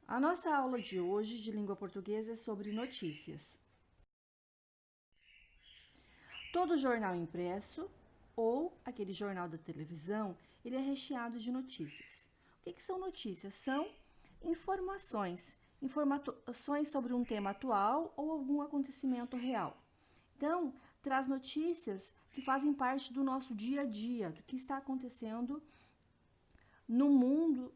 A nossa aula de hoje de língua portuguesa é sobre notícias. Todo jornal impresso ou aquele jornal da televisão, ele é recheado de notícias. O que são notícias? São informações sobre um tema atual ou algum acontecimento real. Então, traz notícias que fazem parte do nosso dia a dia, do que está acontecendo no mundo,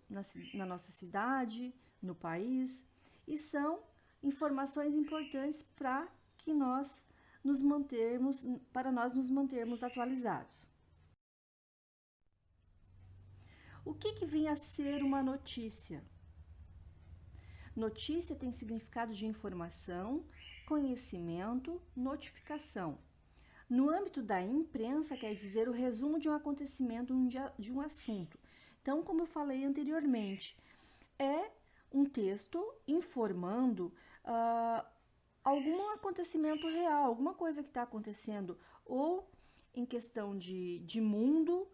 na nossa cidade, no país, e são informações importantes para nós nos mantermos atualizados. O que vem a ser uma notícia? Notícia tem significado de informação, conhecimento, notificação. No âmbito da imprensa, quer dizer o resumo de um acontecimento, de um assunto. Então, como eu falei anteriormente, é um texto informando algum acontecimento real, alguma coisa que está acontecendo, ou em questão de mundo,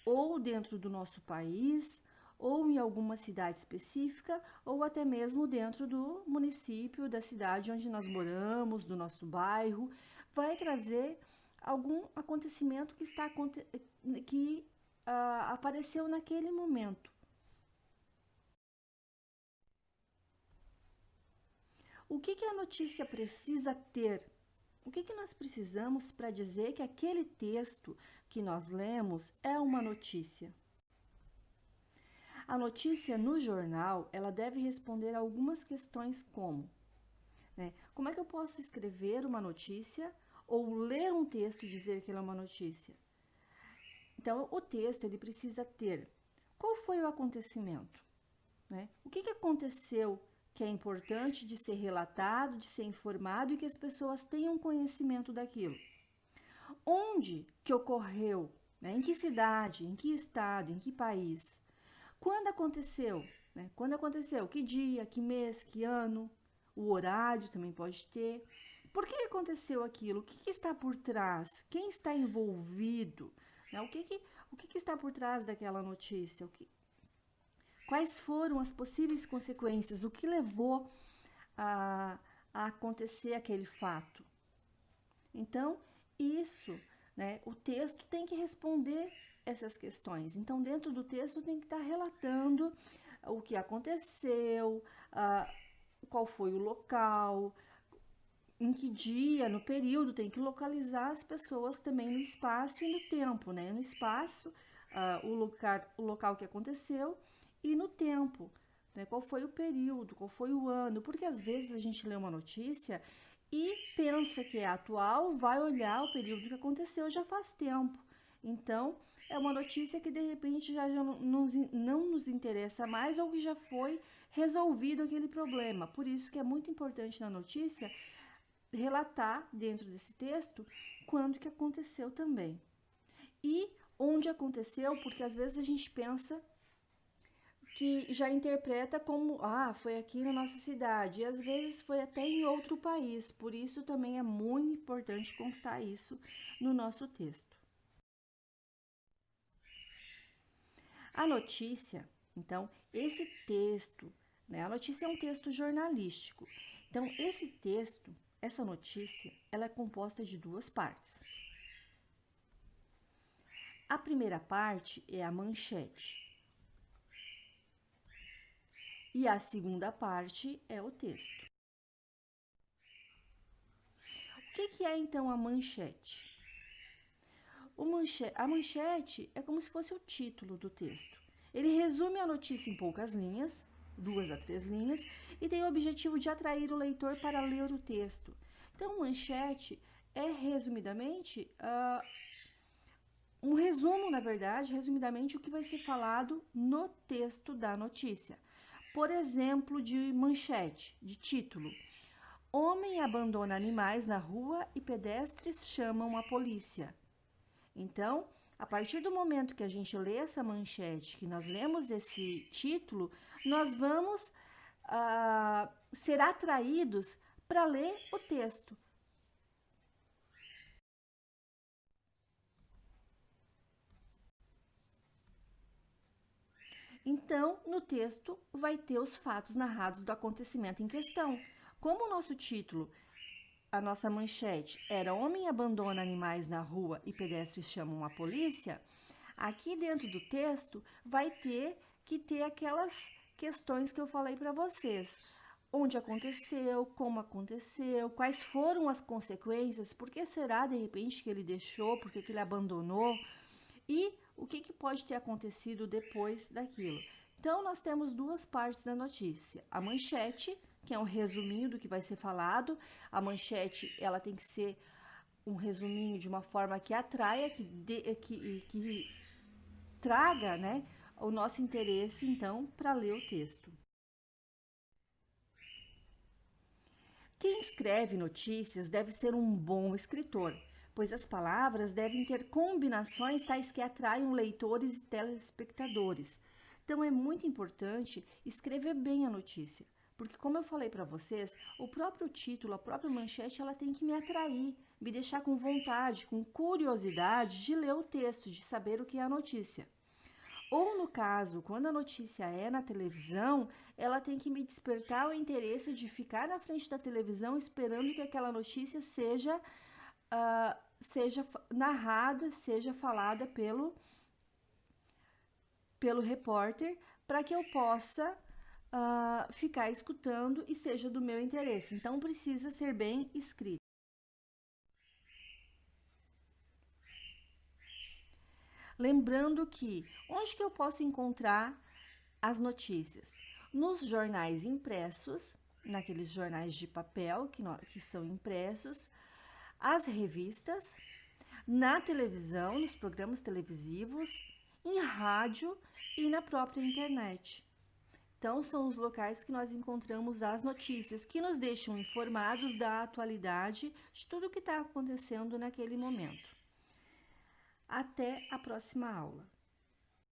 ou dentro do nosso país, ou em alguma cidade específica, ou até mesmo dentro do município, da cidade onde nós moramos, do nosso bairro, vai trazer algum acontecimento que apareceu naquele momento. O que a notícia precisa ter? O que nós precisamos para dizer que aquele texto que nós lemos é uma notícia? A notícia no jornal, ela deve responder a algumas questões como, como é que eu posso escrever uma notícia ou ler um texto e dizer que ela é uma notícia? Então, o texto ele precisa ter qual foi o acontecimento? O que aconteceu que é importante de ser relatado, de ser informado e que as pessoas tenham conhecimento daquilo? Onde que ocorreu? Em que cidade? Em que estado? Em que país? Quando aconteceu? Quando aconteceu? Que dia? Que mês? Que ano? O horário também pode ter. Por que aconteceu aquilo? O que está por trás? Quem está envolvido? O que está por trás daquela notícia? Quais foram as possíveis consequências? O que levou a acontecer aquele fato? Então, o texto tem que responder essas questões. Então, dentro do texto tem que estar relatando o que aconteceu, qual foi o local, em que dia, no período, tem que localizar as pessoas também no espaço e no tempo, No espaço, o local que aconteceu e no tempo, qual foi o período, qual foi o ano, porque às vezes a gente lê uma notícia e pensa que é atual, vai olhar o período que aconteceu já faz tempo. Então, é uma notícia que de repente já não nos interessa mais ou que já foi resolvido aquele problema. Por isso que é muito importante na notícia relatar dentro desse texto quando que aconteceu também. E onde aconteceu, porque às vezes a gente pensa que já interpreta como, foi aqui na nossa cidade, e às vezes foi até em outro país, por isso também é muito importante constar isso no nosso texto. A notícia, então, esse texto, a notícia é um texto jornalístico, então esse texto, essa notícia, ela é composta de duas partes. A primeira parte é a manchete. E a segunda parte é o texto. O que é então a manchete? A manchete é como se fosse o título do texto. Ele resume a notícia em poucas linhas, 2 a 3 linhas, e tem o objetivo de atrair o leitor para ler o texto. Então, manchete é resumidamente um resumo, na verdade, resumidamente, o que vai ser falado no texto da notícia. Por exemplo, de manchete, de título. Homem abandona animais na rua e pedestres chamam a polícia. Então, a partir do momento que a gente lê essa manchete, que nós lemos esse título, nós vamos ser atraídos para ler o texto. Então, no texto vai ter os fatos narrados do acontecimento em questão. Como o nosso título, a nossa manchete era Homem abandona animais na rua e pedestres chamam a polícia, aqui dentro do texto vai ter que ter aquelas questões que eu falei para vocês. Onde aconteceu, como aconteceu, quais foram as consequências, por que será de repente que ele deixou, por que ele abandonou e o que pode ter acontecido depois daquilo. Então, nós temos duas partes da notícia. A manchete, que é um resuminho do que vai ser falado. A manchete, ela tem que ser um resuminho de uma forma que atraia, que traga, né, o nosso interesse, então, para ler o texto. Quem escreve notícias deve ser um bom escritor, pois as palavras devem ter combinações tais que atraiam leitores e telespectadores. Então é muito importante escrever bem a notícia, porque como eu falei para vocês, o próprio título, a própria manchete, ela tem que me atrair, me deixar com vontade, com curiosidade de ler o texto, de saber o que é a notícia. Ou no caso, quando a notícia é na televisão, ela tem que me despertar o interesse de ficar na frente da televisão esperando que aquela notícia seja narrada, seja falada pelo repórter, para que eu possa ficar escutando e seja do meu interesse. Então, precisa ser bem escrito. Lembrando que onde que eu posso encontrar as notícias? Nos jornais impressos, naqueles jornais de papel que são impressos, as revistas, na televisão, nos programas televisivos, em rádio e na própria internet. Então, são os locais que nós encontramos as notícias que nos deixam informados da atualidade de tudo o que está acontecendo naquele momento. Até a próxima aula.